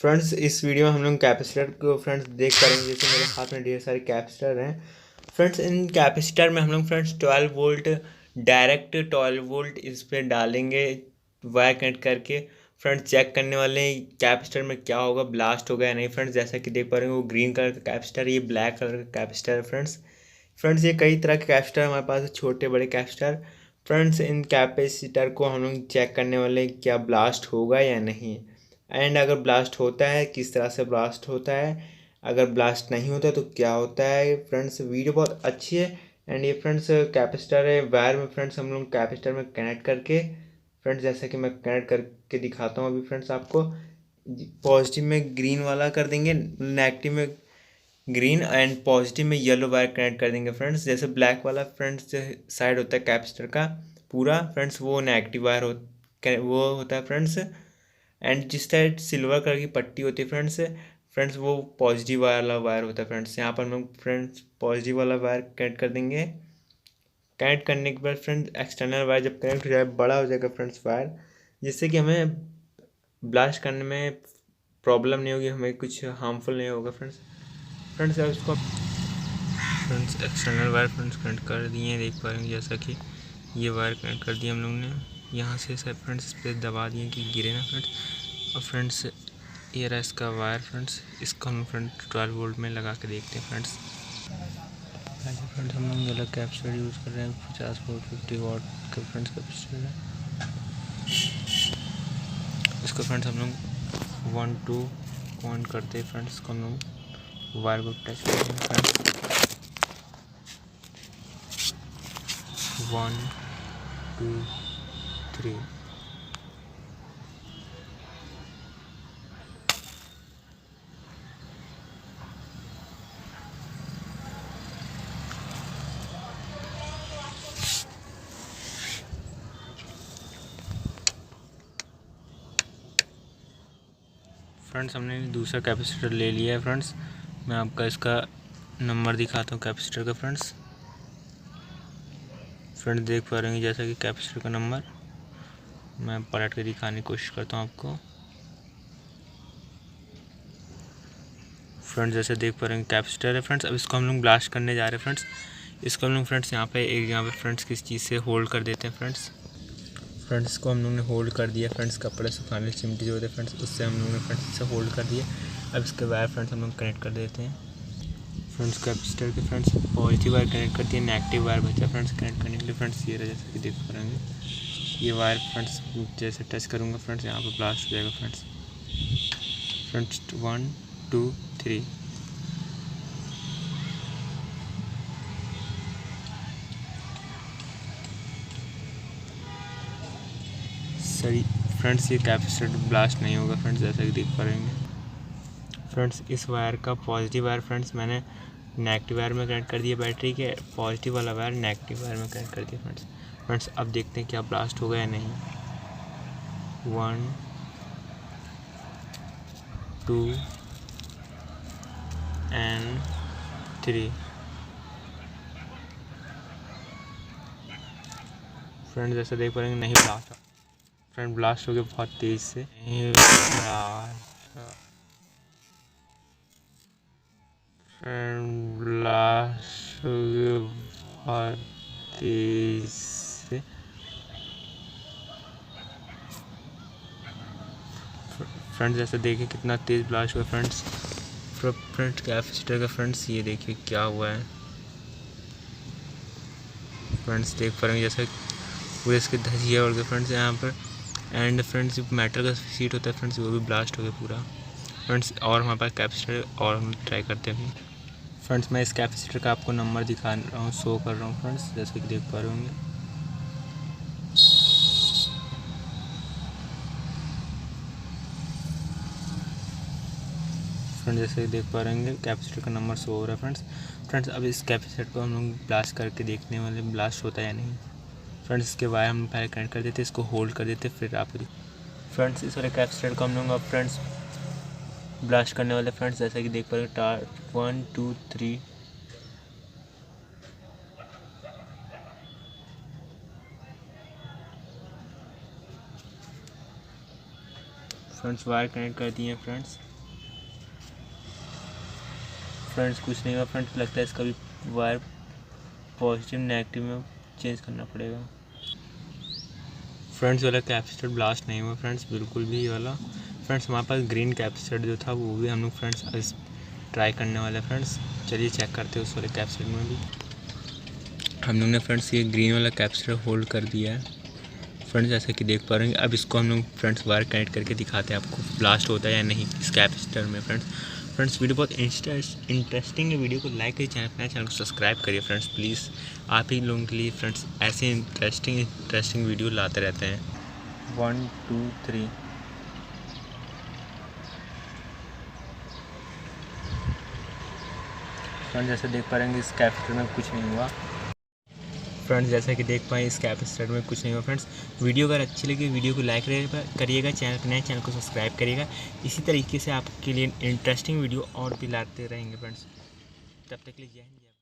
Friends इस video में हम लोग कैपेसिटर को फ्रेंड्स देख पा रहे हैं। जैसे मेरे हाथ में ढेर सारे कैपेसिटर हैं फ्रेंड्स। इन कैपेसिटर में हम लोग फ्रेंड्स 12 वोल्ट डायरेक्ट 12 वोल्ट इस पर डालेंगे वायर कनेक्ट करके। फ्रेंड्स चेक करने वाले हैं कैपेसिटर में क्या होगा, ब्लास्ट होगा या नहीं। फ्रेंड्स जैसा कि देख पा रहे हैं वो ग्रीन कलर का कैपेसिटर, ये ब्लैक कलर का कैपेसिटर है फ्रेंड्स ये कई तरह के कैपेसिटर हमारे पास है, छोटे बड़े कैपेसिटर। फ्रेंड्स इन कैपेसिटर को हम लोग चेक करने वाले हैं क्या ब्लास्ट होगा या नहीं, एंड अगर ब्लास्ट होता है किस तरह से ब्लास्ट होता है, अगर ब्लास्ट नहीं होता है तो क्या होता है। फ्रेंड्स वीडियो बहुत अच्छी है। एंड ये फ्रेंड्स कैपेसिटर है, वायर में फ्रेंड्स हम लोग कैपेसिटर में कनेक्ट करके फ्रेंड्स जैसा कि मैं कनेक्ट करके दिखाता हूँ अभी फ्रेंड्स आपको। पॉजिटिव में ग्रीन वाला कर देंगे, नेगेटिव में ग्रीन एंड पॉजिटिव में येलो वायर कनेक्ट कर देंगे फ्रेंड्स। जैसे ब्लैक वाला फ्रेंड्स साइड होता है कैपेसिटर का पूरा फ्रेंड्स, वो नेगेटिव वायर वो होता है फ्रेंड्स। एंड जिस साइड सिल्वर कलर की पट्टी होती है फ्रेंड्स वो पॉजिटिव वाला वायर होता है फ्रेंड्स। यहाँ पर हम लोग फ्रेंड्स पॉजिटिव वाला वायर कनेक्ट कर देंगे। कनेक्ट करने के बाद फ्रेंड्स एक्सटर्नल वायर जब कनेक्ट हो जाए बड़ा हो जाएगा फ्रेंड्स वायर, जिससे कि हमें ब्लास्ट करने में प्रॉब्लम नहीं होगी, हमें कुछ हार्मफुल नहीं होगा फ्रेंड्स अब इसको friends external wire friends connect कर दिए, देख पा रहे हैं जैसा कि ये वायर कनेक्ट कर दिया हम लोग ने। यहाँ से सब फ्रेंड्स इस पर दबा दिए कि गिरे ना फ्रेंड्स। और फ्रेंड्स ये रहा इसका वायर फ्रेंड्स, इसको हम फ्रेंड्स 12 वोल्ट में लगा के देखते हैं फ्रेंड्स। फ्रेंड्स हम लोग अलग कैपेसिटर यूज़ कर रहे हैं, 50 वोल्ट 50 वाट का फ्रेंड्स कैपेसिटर है। इसको फ्रेंड्स हम लोग 1 2 ऑन करते हैं फ्रेंड्स, इसको हम लोग वायर को टच करते हैं फ्रेंड्स। 1 2 3 फ्रेंड्स हमने दूसरा कैपेसिटर ले लिया है फ्रेंड्स। मैं आपका इसका नंबर दिखाता हूँ कैपेसिटर का फ्रेंड्स देख पा रहे हैं जैसा कि कैपेसिटर का नंबर मैं पलट के दिखाने की कोशिश करता हूँ आपको। फ्रेंड्स जैसे देख पा रहे हैं कैपेसिटर है फ्रेंड्स। अब इसको हम लोग ब्लास्ट करने जा रहे हैं फ्रेंड्स। इसको हम लोग फ्रेंड्स यहाँ पे फ्रेंड्स किस चीज़ से होल्ड कर देते हैं फ्रेंड्स इसको हम लोग ने होल्ड कर दिया फ्रेंड्स। कपड़े सुखाने की चिमटी जो होते हैं फ्रेंड्स उससे हम लोग ने फ्रेंड्स इसे होल्ड कर दिया। अब इसके वायर फ्रेंड्स हम लोग कनेक्ट कर देते हैं फ्रेंड्स। कैपेसिटर के फ्रेंड्स पॉजिटिव वायर कनेक्ट करती है, नेगेटिव वायर बचा फ्रेंड्स कनेक्ट करने के लिए फ्रेंड्स। ये रहा जैसा कि देख पाएंगे ये वायर फ्रेंड्स, जैसे टच करूँगा फ्रेंड्स यहाँ पर ब्लास्ट हो जाएगा फ्रेंड्स 1 2 3। सही फ्रेंड्स ये कैपेसिटर ब्लास्ट नहीं होगा फ्रेंड्स, जैसा कि देख पा रहे हैं फ्रेंड्स। इस वायर का पॉजिटिव वायर फ्रेंड्स मैंने नेगेटिव वायर में कनेक्ट कर दिया बैटरी के, पॉजिटिव वाला वायर नेगेटिव वायर में कनेक्ट कर दिया फ्रेंड्स। अब देखते हैं क्या ब्लास्ट होगा या नहीं। 1 2 एंड 3 फ्रेंड्स जैसा देख पा रहे हैं नहीं ब्लास्ट फ्रेंड, ब्लास्ट हो गया बहुत तेज से। फ्रेंड ब्लास्ट हो गया बहुत तेज से। फ्रेंड्स जैसे देखिए कितना तेज ब्लास्ट हुआ फ्रेंड्स। कैपेसिटर का फ्रेंड्स ये देखिए क्या हुआ है फ्रेंड्स। देख पा रहे हैं जैसे पूरे इसके धजिया उड़ गए फ्रेंड्स यहाँ पर। एंड फ्रेंड्स मेटल का सीट होता है फ्रेंड्स वो भी ब्लास्ट हो गया पूरा फ्रेंड्स। और हमारे पास कैपेसिटर और हम ट्राई करते हैं फ्रेंड्स। मैं इस कैपेसिटर का आपको नंबर दिखा रहा हूँ, शो कर रहा हूँ फ्रेंड्स, जैसे कि देख पा रहे होंगे। फ्रेंड्स जैसे देख पा रहे होंगे कैपेसिटर का नंबर शो हो रहा है फ्रेंड्स। अब इस कैपेसिटर को हम लोग ब्लास्ट करके देखने वाले ब्लास्ट होता है या नहीं फ्रेंड्स। इसके वायर हम पहले कनेक्ट कर देते, इसको होल्ड कर देते, फिर आपको फ्रेंड्स इस वाले कैपेसिटर को हम लोग अब फ्रेंड्स ब्लास्ट करने वाले फ्रेंड्स। जैसा कि देख पा रहे हैं 1 2 3 फ्रेंड्स वायर कनेक्ट कर दिए फ्रेंड्स। फ्रेंड्स कुछ नहीं हुआ फ्रेंड्स, लगता है इसका भी वायर पॉजिटिव नेगेटिव में चेंज करना पड़ेगा। फ्रेंड्स वाला कैपेसिटर ब्लास्ट नहीं हुआ फ्रेंड्स, बिल्कुल भी। ये वाला फ्रेंड्स हमारे पास ग्रीन कैपेसिटर जो था वो भी हम लोग फ्रेंड्स ट्राई करने वाले हैं फ्रेंड्स। चलिए चेक करते हैं उस वाले कैपेसिटर में भी। हम लोग ने फ्रेंड्स ये ग्रीन वाला कैपेसिटर होल्ड कर दिया है फ्रेंड्स, जैसा कि देख पा रहे हैं। अब इसको हम लोग फ्रेंड्स वायर कनेक्ट करके दिखाते हैं आपको ब्लास्ट होता है या नहीं इस कैपेसिटर में फ्रेंड्स वीडियो बहुत इंटरेस्टिंग है। वीडियो को लाइक करिए, चैनल को सब्सक्राइब करिए फ्रेंड्स प्लीज़। आप ही लोगों के लिए फ्रेंड्स ऐसे इंटरेस्टिंग वीडियो लाते रहते हैं। 1 2 3 फ्रेंड्स जैसे देख पा रहे हैं इस कैपेसिटर में कुछ नहीं हुआ फ्रेंड्स, जैसा कि देख पाए इस कैपेसिटर में कुछ नहीं हुआ फ्रेंड्स। वीडियो अगर अच्छी लगी वीडियो को लाइक करिएगा, चैनल को सब्सक्राइब करिएगा। इसी तरीके से आपके लिए इंटरेस्टिंग वीडियो और भी लाते रहेंगे फ्रेंड्स। तब तक के लिए जय हिंद।